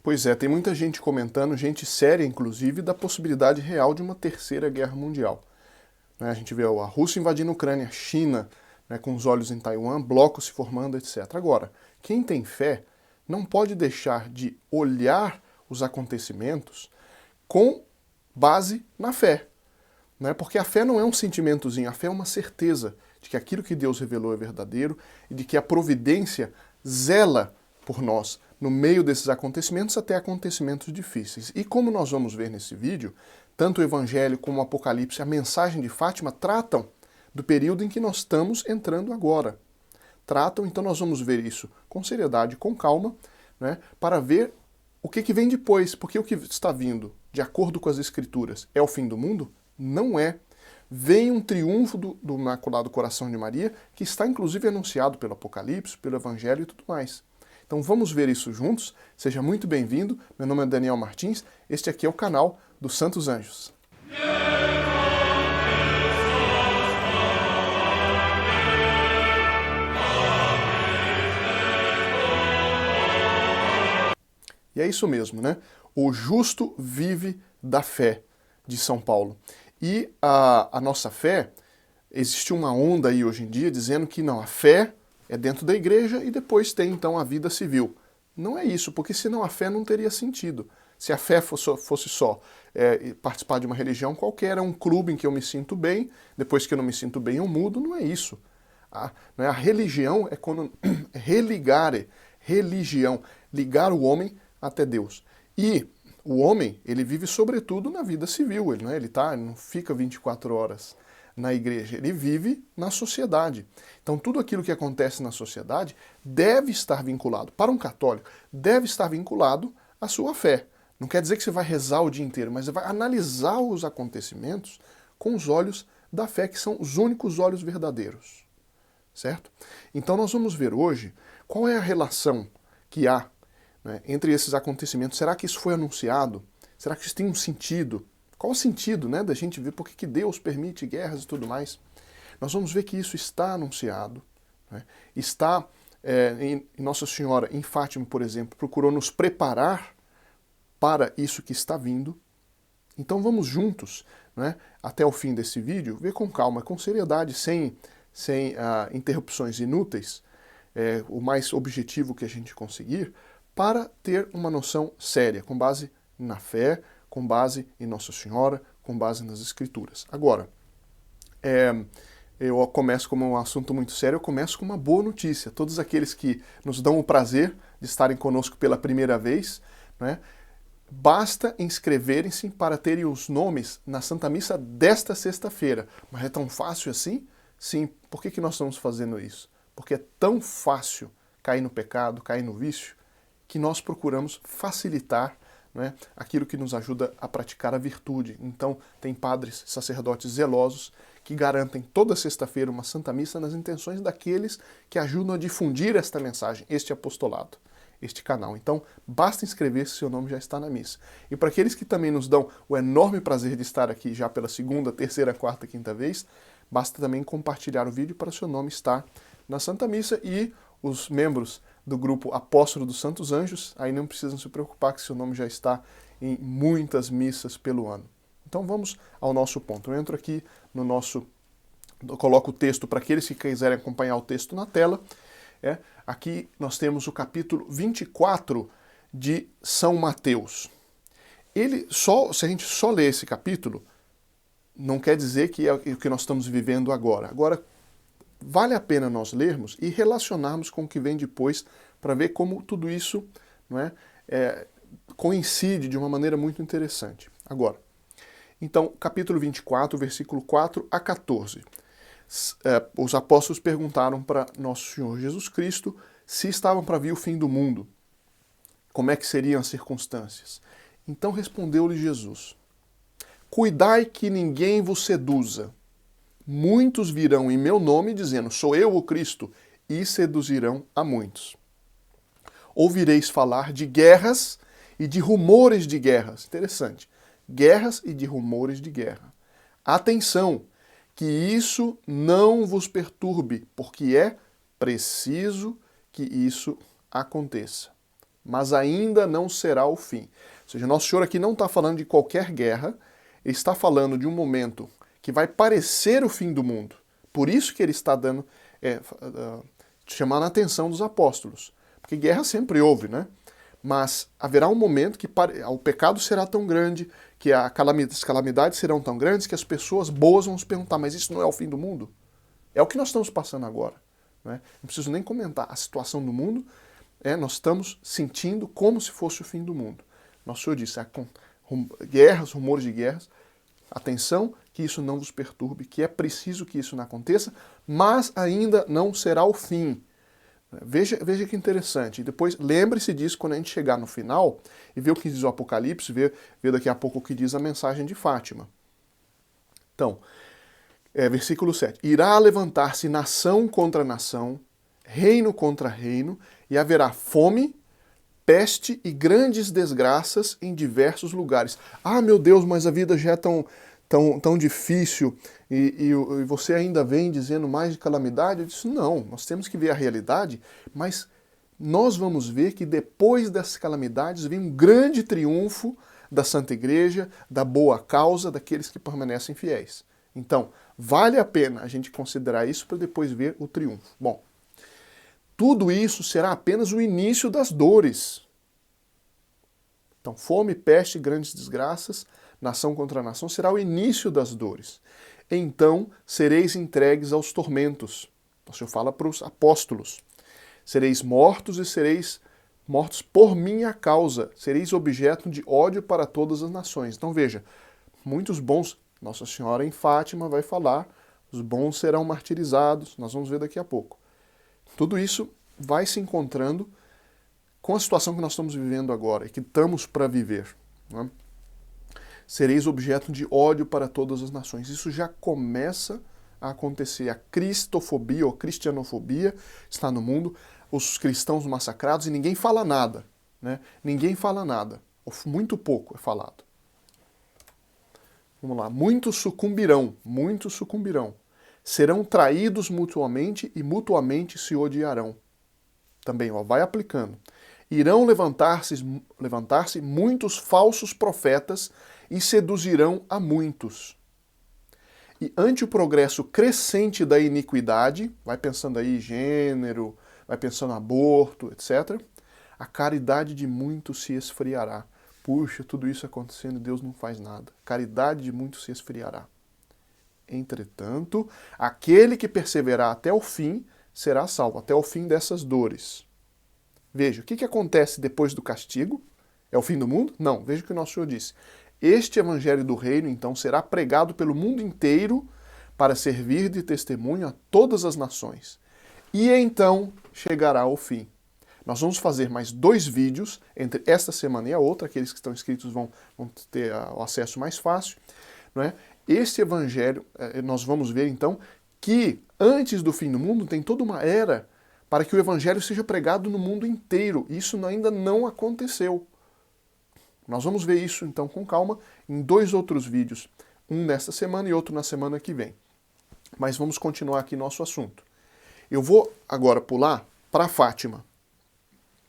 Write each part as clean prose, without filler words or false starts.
Pois é, tem muita gente comentando, gente séria inclusive, da possibilidade real de uma terceira guerra mundial. A gente vê a Rússia invadindo a Ucrânia, a China, né, com os olhos em Taiwan, blocos se formando, etc. Agora, quem tem fé não pode deixar de olhar os acontecimentos com base na fé. Né? Porque a fé não é um sentimentozinho, a fé é uma certeza de que aquilo que Deus revelou é verdadeiro e de que a providência zela por nós no meio desses acontecimentos até acontecimentos difíceis. E como nós vamos ver nesse vídeo, tanto o Evangelho como o Apocalipse, a mensagem de Fátima, tratam do período em que nós estamos entrando agora. Então nós vamos ver isso com seriedade, com calma, né, para ver o que vem depois, porque o que está vindo, de acordo com as Escrituras, é o fim do mundo? Não é. Vem um triunfo do Imaculado Coração de Maria, que está inclusive anunciado pelo Apocalipse, pelo Evangelho e tudo mais. Então vamos ver isso juntos. Seja muito bem-vindo. Meu nome é Daniel Martins. Este aqui é o canal dos Santos Anjos. E é isso mesmo, né? O justo vive da fé, de São Paulo. E a nossa fé, existe uma onda aí hoje em dia dizendo que não, a fé é dentro da igreja e depois tem então a vida civil. Não é isso, porque senão a fé não teria sentido. Se a fé fosse só participar de uma religião qualquer, é um clube em que eu me sinto bem, depois que eu não me sinto bem eu mudo, não é isso. A religião é quando religare, religião, ligar o homem até Deus. E o homem, ele vive sobretudo na vida civil, ele não fica 24 horas na igreja, ele vive na sociedade. Então tudo aquilo que acontece na sociedade deve estar vinculado, para um católico, deve estar vinculado à sua fé. Não quer dizer que você vai rezar o dia inteiro, mas você vai analisar os acontecimentos com os olhos da fé, que são os únicos olhos verdadeiros. Certo? Então nós vamos ver hoje qual é a relação que há, né, entre esses acontecimentos. Será que isso foi anunciado? Será que isso tem um sentido? Qual o sentido, né, da gente ver por que Deus permite guerras e tudo mais? Nós vamos ver que isso está anunciado, né, está em Nossa Senhora, em Fátima, por exemplo, procurou nos preparar para isso que está vindo. Então vamos juntos, né, até o fim desse vídeo, ver com calma, com seriedade, sem interrupções inúteis, o mais objetivo que a gente conseguir, para ter uma noção séria, com base na fé, com base em Nossa Senhora, com base nas Escrituras. Agora, eu começo como um assunto muito sério, eu começo com uma boa notícia. Todos aqueles que nos dão o prazer de estarem conosco pela primeira vez, né, basta inscreverem-se para terem os nomes na Santa Missa desta sexta-feira. Mas é tão fácil assim? Sim. Por que nós estamos fazendo isso? Porque é tão fácil cair no pecado, cair no vício, que nós procuramos facilitar, né, aquilo que nos ajuda a praticar a virtude. Então, tem padres, sacerdotes zelosos que garantem toda sexta-feira uma Santa Missa nas intenções daqueles que ajudam a difundir esta mensagem, este apostolado, este canal. Então, basta inscrever-se, seu nome já está na missa. E para aqueles que também nos dão o enorme prazer de estar aqui já pela segunda, terceira, quarta, quinta vez, basta também compartilhar o vídeo para o seu nome estar na Santa Missa. E os membros do grupo Apóstolo dos Santos Anjos, aí não precisam se preocupar que seu nome já está em muitas missas pelo ano. Então vamos ao nosso ponto. Eu entro aqui no eu coloco o texto para aqueles que quiserem acompanhar o texto na tela. Aqui nós temos o capítulo 24 de São Mateus. Se a gente só ler esse capítulo, não quer dizer que é o que nós estamos vivendo agora. Agora, vale a pena nós lermos e relacionarmos com o que vem depois para ver como tudo isso, não coincide de uma maneira muito interessante. Agora, então, capítulo 24, versículo 4 a 14. Os apóstolos perguntaram para Nosso Senhor Jesus Cristo se estavam para vir o fim do mundo. Como é que seriam as circunstâncias? Então respondeu-lhe Jesus: Cuidai que ninguém vos seduza. Muitos virão em meu nome dizendo, sou eu o Cristo, e seduzirão a muitos. Ouvireis falar de guerras e de rumores de guerras. Interessante. Guerras e de rumores de guerra. Atenção, que isso não vos perturbe, porque é preciso que isso aconteça. mas ainda não será o fim. Ou seja, Nosso Senhor aqui não está falando de qualquer guerra, ele está falando de um momento que vai parecer o fim do mundo. Por isso que ele está dando, chamando a atenção dos apóstolos. Porque guerra sempre houve, né? Mas haverá um momento que o pecado será tão grande, que as calamidades serão tão grandes, que as pessoas boas vão se perguntar, mas isso não é o fim do mundo? É o que nós estamos passando agora. Né? Não preciso nem comentar a situação do mundo, nós estamos sentindo como se fosse o fim do mundo. Nosso Senhor disse, guerras, rumores de guerras, atenção, que isso não vos perturbe, que é preciso que isso não aconteça, mas ainda não será o fim. Veja que interessante. E depois, lembre-se disso quando a gente chegar no final e ver o que diz o Apocalipse, ver daqui a pouco o que diz a mensagem de Fátima. Então, versículo 7. Irá levantar-se nação contra nação, reino contra reino, e haverá fome, peste e grandes desgraças em diversos lugares. Ah, meu Deus, mas a vida já é tão difícil e você ainda vem dizendo mais de calamidade? Eu disse, não, nós temos que ver a realidade, mas nós vamos ver que depois dessas calamidades vem um grande triunfo da Santa Igreja, da boa causa, daqueles que permanecem fiéis. Então, vale a pena a gente considerar isso para depois ver o triunfo. Bom, tudo isso será apenas o início das dores. Então, fome, peste, grandes desgraças, nação contra nação, será o início das dores. Então sereis entregues aos tormentos. O Senhor fala para os apóstolos. Sereis mortos e sereis mortos por minha causa. Sereis objeto de ódio para todas as nações. Então veja, muitos bons, Nossa Senhora em Fátima vai falar, os bons serão martirizados, nós vamos ver daqui a pouco. Tudo isso vai se encontrando com a situação que nós estamos vivendo agora e que estamos para viver. Né? Sereis objeto de ódio para todas as nações. Isso já começa a acontecer. A cristofobia ou cristianofobia está no mundo, os cristãos massacrados e ninguém fala nada. Né? Ninguém fala nada. Muito pouco é falado. Vamos lá. Muitos sucumbirão. Serão traídos mutuamente e mutuamente se odiarão. Também, vai aplicando. Irão levantar-se muitos falsos profetas e seduzirão a muitos. E ante o progresso crescente da iniquidade, vai pensando aí gênero, vai pensando aborto, etc., a caridade de muitos se esfriará. Puxa, tudo isso acontecendo e Deus não faz nada. A caridade de muitos se esfriará. Entretanto, aquele que perseverar até o fim será salvo, até o fim dessas dores. Veja, o que acontece depois do castigo? É o fim do mundo? Não, veja o que o nosso Senhor disse. Este evangelho do reino, então, será pregado pelo mundo inteiro para servir de testemunho a todas as nações. E então chegará o fim. Nós vamos fazer mais 2 vídeos entre esta semana e a outra. Aqueles que estão inscritos vão ter o acesso mais fácil. Não é? Este evangelho, nós vamos ver então que antes do fim do mundo tem toda uma era para que o evangelho seja pregado no mundo inteiro. Isso ainda não aconteceu. Nós vamos ver isso então com calma em 2 outros vídeos, um nesta semana e outro na semana que vem. Mas vamos continuar aqui nosso assunto. Eu vou agora pular para Fátima,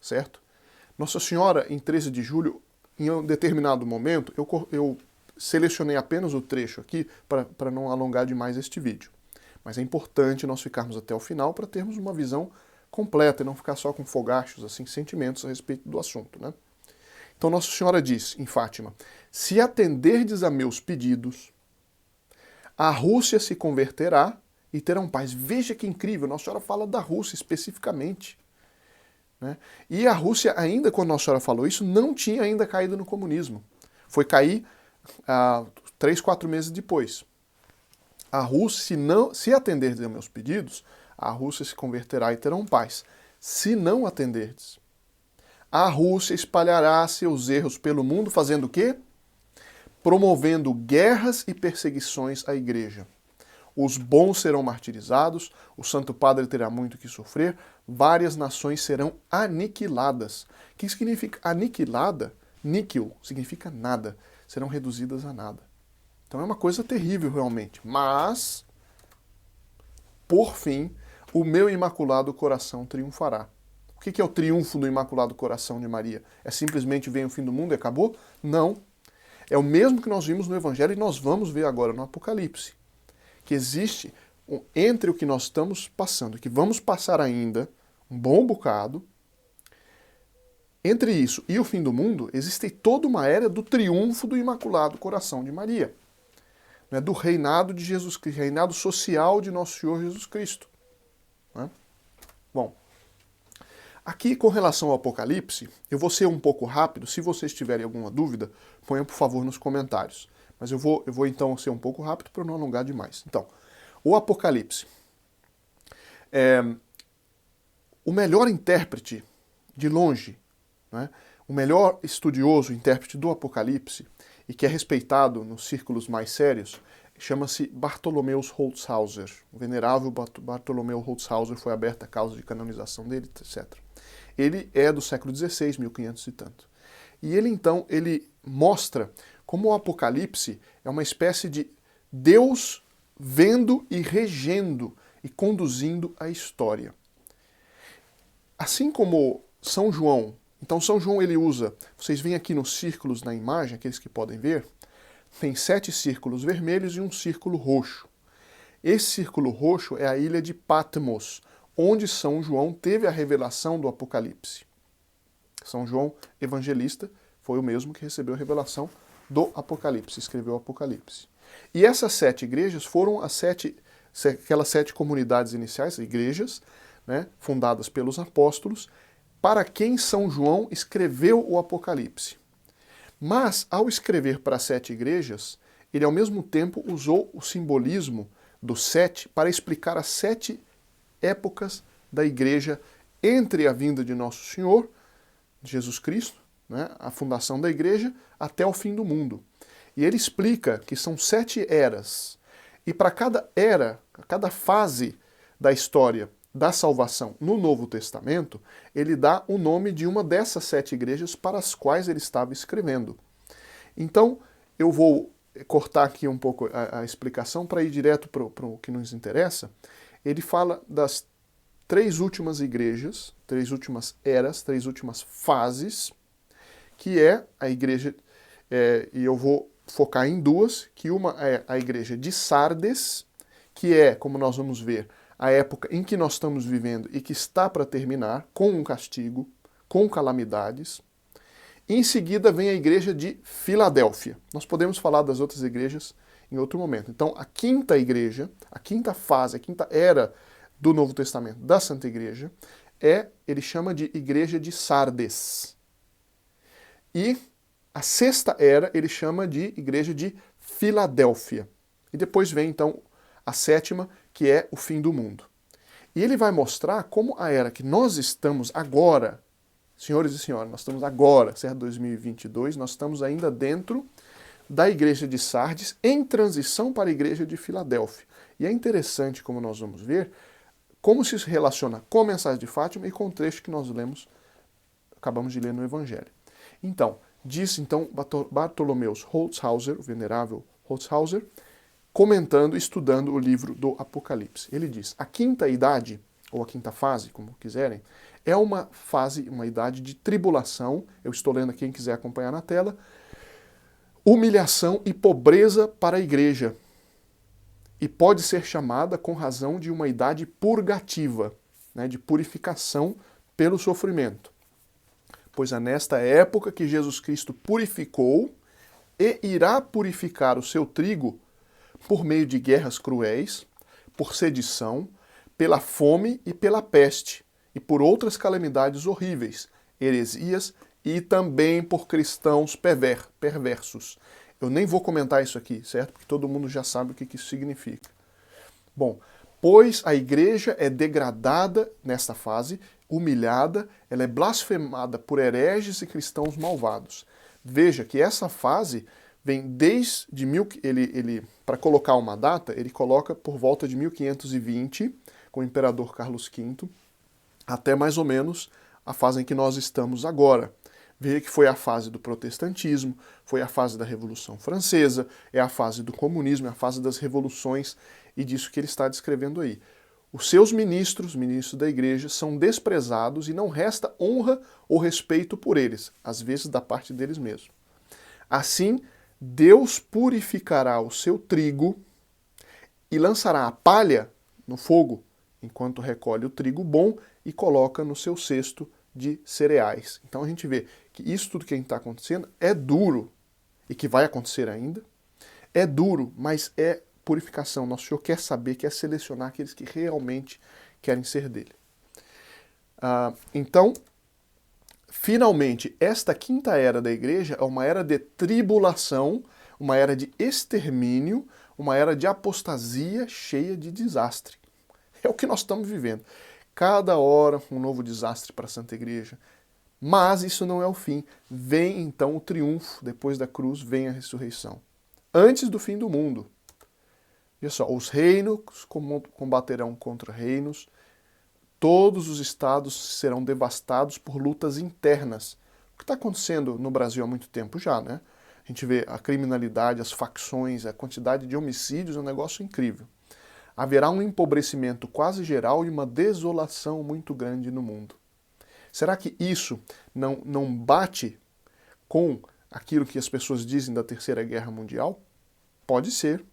certo? Nossa Senhora, em 13 de julho, em um determinado momento, eu selecionei apenas o trecho aqui para não alongar demais este vídeo. Mas é importante nós ficarmos até o final para termos uma visão completa e não ficar só com fogachos, assim, sentimentos a respeito do assunto, né? Então Nossa Senhora diz em Fátima, se atenderdes a meus pedidos, a Rússia se converterá e terão paz. Veja que incrível, Nossa Senhora fala da Rússia especificamente. Né? E a Rússia, ainda quando Nossa Senhora falou isso, não tinha ainda caído no comunismo. Foi cair 3, 4 meses depois. A Rússia, se atenderdes a meus pedidos, a Rússia se converterá e terão paz. Se não atenderdes, a Rússia espalhará seus erros pelo mundo, fazendo o quê? Promovendo guerras e perseguições à igreja. Os bons serão martirizados, o Santo Padre terá muito que sofrer, várias nações serão aniquiladas. O que significa aniquilada? Níquel significa nada. Serão reduzidas a nada. Então é uma coisa terrível realmente. Mas, por fim, o meu imaculado coração triunfará. O que é o triunfo do Imaculado Coração de Maria? É simplesmente vem o fim do mundo e acabou? Não. É o mesmo que nós vimos no Evangelho e nós vamos ver agora no Apocalipse. Que existe entre o que nós estamos passando, que vamos passar ainda, um bom bocado, entre isso e o fim do mundo, existe toda uma era do triunfo do Imaculado Coração de Maria. Né, do reinado de Jesus Cristo, reinado social de Nosso Senhor Jesus Cristo. Né? Bom, aqui com relação ao Apocalipse, eu vou ser um pouco rápido. Se vocês tiverem alguma dúvida, ponham por favor nos comentários. Mas eu vou então ser um pouco rápido para não alongar demais. Então, o Apocalipse. O melhor intérprete, de longe, né, o melhor estudioso, intérprete do Apocalipse, e que é respeitado nos círculos mais sérios, chama-se Bartholomeus Holzhauser. O venerável Bartholomew Holzhauser, foi aberta a causa de canonização dele, etc. Ele é do século XVI, 1500 e tanto. E ele então, ele mostra como o Apocalipse é uma espécie de Deus vendo e regendo e conduzindo a história. Assim como São João, então São João ele usa, vocês veem aqui nos círculos na imagem, aqueles que podem ver, tem 7 círculos vermelhos e um círculo roxo. Esse círculo roxo é a ilha de Patmos, onde São João teve a revelação do Apocalipse. São João Evangelista foi o mesmo que recebeu a revelação do Apocalipse, escreveu o Apocalipse. E essas 7 igrejas foram aquelas 7 comunidades iniciais, igrejas, né, fundadas pelos apóstolos, para quem São João escreveu o Apocalipse. Mas, ao escrever para 7 igrejas, ele ao mesmo tempo usou o simbolismo do 7 para explicar as 7 épocas da igreja entre a vinda de Nosso Senhor, Jesus Cristo, né, a fundação da igreja, até o fim do mundo. E ele explica que são 7 eras. E para cada era, cada fase da história da salvação no Novo Testamento, ele dá o nome de uma dessas 7 igrejas para as quais ele estava escrevendo. Então, eu vou cortar aqui um pouco a explicação para ir direto para o que nos interessa. Ele fala das 3 últimas igrejas, 3 últimas eras, 3 últimas fases, que é a igreja, e eu vou focar em 2, que uma é a igreja de Sardes, que é, como nós vamos ver, a época em que nós estamos vivendo e que está para terminar, com um castigo, com calamidades. E em seguida vem a igreja de Filadélfia. Nós podemos falar das outras igrejas em outro momento. Então, a 5ª igreja, a 5ª fase, a 5ª era do Novo Testamento da Santa Igreja, ele chama de igreja de Sardes. E a 6ª era ele chama de igreja de Filadélfia. E depois vem, então, a 7ª, que é o fim do mundo. E ele vai mostrar como a era que nós estamos agora, senhores e senhoras, nós estamos agora, certo? 2022, nós estamos ainda dentro da igreja de Sardes, em transição para a igreja de Filadélfia. E é interessante, como nós vamos ver, como se relaciona com a mensagem de Fátima e com o trecho que nós acabamos de ler no Evangelho. Então, diz Bartholomeus Holzhauser, o venerável Holzhauser, comentando, estudando o livro do Apocalipse. Ele diz, a 5ª idade, ou a 5ª fase, como quiserem, é uma fase, uma idade de tribulação, eu estou lendo aqui, quem quiser acompanhar na tela, humilhação e pobreza para a igreja, e pode ser chamada com razão de uma idade purgativa, né, de purificação pelo sofrimento. Pois é nesta época que Jesus Cristo purificou e irá purificar o seu trigo por meio de guerras cruéis, por sedição, pela fome e pela peste, e por outras calamidades horríveis, heresias e também por cristãos perversos. Eu nem vou comentar isso aqui, certo? Porque todo mundo já sabe o que isso significa. Bom, pois a igreja é degradada nesta fase, humilhada, ela é blasfemada por hereges e cristãos malvados. Veja que essa fase vem desde para colocar uma data, ele coloca por volta de 1520, com o imperador Carlos V, até mais ou menos a fase em que nós estamos agora. Veja que foi a fase do protestantismo, foi a fase da Revolução Francesa, é a fase do comunismo, é a fase das revoluções e disso que ele está descrevendo aí. Os seus ministros, ministros da igreja, são desprezados e não resta honra ou respeito por eles, às vezes da parte deles mesmos. Assim, Deus purificará o seu trigo e lançará a palha no fogo, enquanto recolhe o trigo bom e coloca no seu cesto de cereais. Então a gente vê que isso tudo que está acontecendo é duro e que vai acontecer ainda. É duro, mas é purificação. Nosso Senhor quer saber, quer selecionar aqueles que realmente querem ser dele. Então, finalmente, esta quinta era da igreja é uma era de tribulação, uma era de extermínio, uma era de apostasia cheia de desastre. É o que nós estamos vivendo. Cada hora um novo desastre para a Santa Igreja. Mas isso não é o fim. Vem então o triunfo, depois da cruz vem a ressurreição. Antes do fim do mundo. Olha só, os reinos combaterão contra reinos, todos os estados serão devastados por lutas internas. O que está acontecendo no Brasil há muito tempo já, né? A gente vê a criminalidade, as facções, a quantidade de homicídios, é um negócio incrível. Haverá um empobrecimento quase geral e uma desolação muito grande no mundo. Será que isso não bate com aquilo que as pessoas dizem da Terceira Guerra Mundial? Pode ser,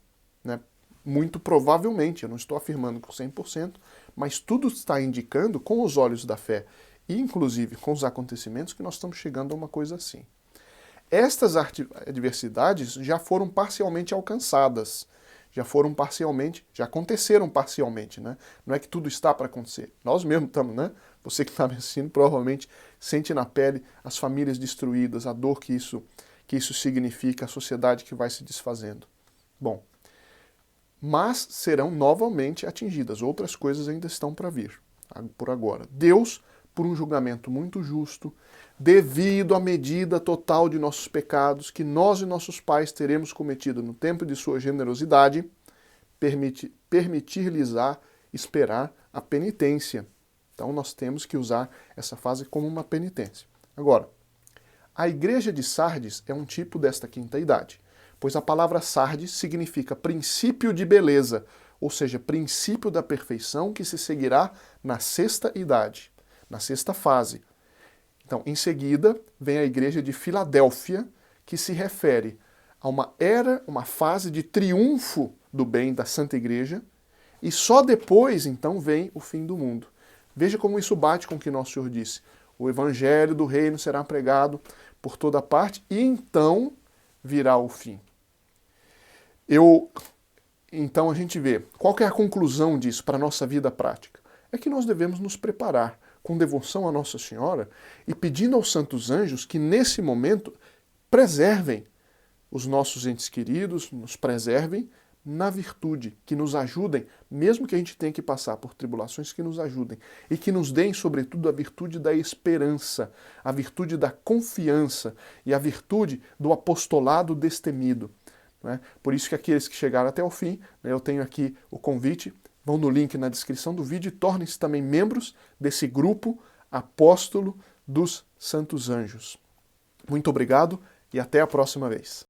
né? Muito provavelmente, eu não estou afirmando com 100%, mas tudo está indicando com os olhos da fé e inclusive com os acontecimentos que nós estamos chegando a uma coisa assim. Estas adversidades já foram parcialmente alcançadas, já aconteceram parcialmente, né? Não é que tudo está para acontecer. Nós mesmos estamos, né? Você que está me assistindo provavelmente sente na pele as famílias destruídas, a dor que isso significa, a sociedade que vai se desfazendo. Bom, mas serão novamente atingidas. Outras coisas ainda estão para vir, por agora. Deus, por um julgamento muito justo, devido à medida total de nossos pecados que nós e nossos pais teremos cometido no tempo de sua generosidade, permitir-lhes esperar a penitência. Então nós temos que usar essa fase como uma penitência. Agora, a igreja de Sardes é um tipo desta quinta idade, pois a palavra Sardes significa princípio de beleza, ou seja, princípio da perfeição que se seguirá na sexta idade, na sexta fase. Então, em seguida, vem a igreja de Filadélfia, que se refere a uma era, uma fase de triunfo do bem da Santa Igreja, e só depois, então, vem o fim do mundo. Veja como isso bate com o que nosso Senhor disse. O evangelho do reino será pregado por toda parte, e então virá o fim. Então a gente vê, qual que é a conclusão disso para a nossa vida prática? É que nós devemos nos preparar com devoção a Nossa Senhora e pedindo aos santos anjos que nesse momento preservem os nossos entes queridos, nos preservem na virtude, que nos ajudem, mesmo que a gente tenha que passar por tribulações, que nos ajudem e que nos deem, sobretudo, a virtude da esperança, a virtude da confiança e a virtude do apostolado destemido. Né? Por isso que aqueles que chegaram até o fim, né, eu tenho aqui o convite, vão no link na descrição do vídeo e tornem-se também membros desse grupo apóstolo dos santos anjos. Muito obrigado e até a próxima vez.